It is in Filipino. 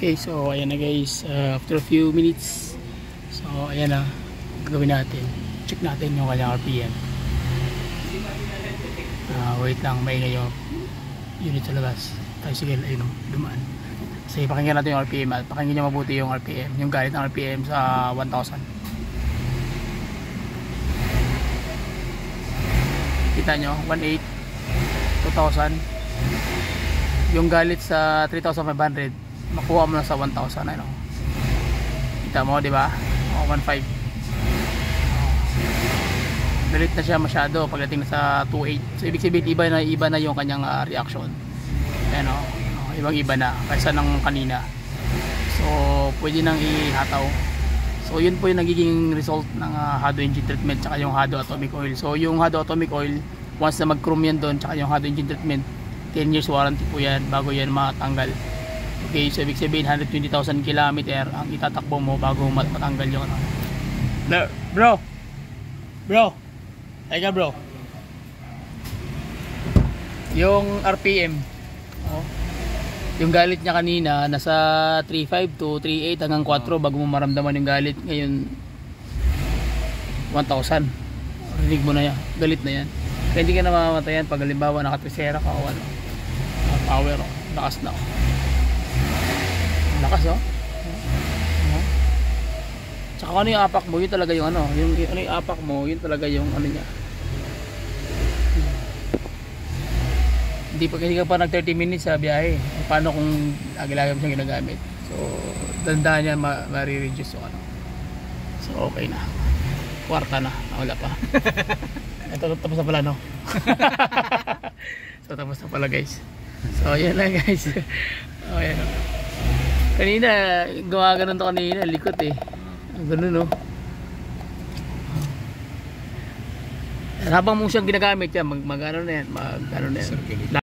Okay, so ayan na guys, after a few minutes, so ayan na, gagawin natin, check natin yung kanyang RPM. Wait lang, maingay yung unit sa labas, tricycle, ayun o, dumaan. Kasi pakinggan natin yung RPM at pakinggan nyo mabuti yung RPM, yung galit ng RPM sa 1,000. Kita nyo, 1,800, 2,000, yung galit sa 3,500 makuha mo na sa 1,000, ano. Kita mo, di ba? 1,500. Dalit na siya masyado pagdating na sa 2,800. So ibig sabihin iba na yung kanyang reaction. Ayan, ibang-iba na kaysa ng kanina. So pwede nang ihataw. So yun po yung nagiging result ng Hado engine treatment tsaka yung Hado atomic oil. So yung Hado atomic oil, once na mag-chrome yan doon tsaka yung Hado engine treatment, 10 years warranty po yan bago yan matanggal. Okay, so ibig sabihin 120,000 kilometer ang itatakbo mo bago matanggal yung ano. Bro, teka bro, yung RPM, yung galit niya kanina nasa 3.5 to 3.8 hanggang 4 bago mo maramdaman yung galit. Ngayon 1,000, rinig mo na yan, galit na yan. Kaya hindi ka na mamamatayan pag halimbawa nakatrisera ka o ano, power, lakas na. Lakas, Tsaka ano yung apak mo, yun talaga yung ano, yung apak mo, yun talaga yung ano niya. Hindi ka pa nag 30 minutes sa biyahe. Paano kung lagi-lagi mo siyang ginagamit? So dandahan niya ma-reduce yung ano. So okay na. Kwarta na, wala pa. Ito tapos na pala, no? So tapos na pala guys. So yan lang guys. Ayan. Kanina, gumagano'n to kanina, likot eh. Ganun, no? Habang mo siyang ginagamit yan, mag-ano na yan,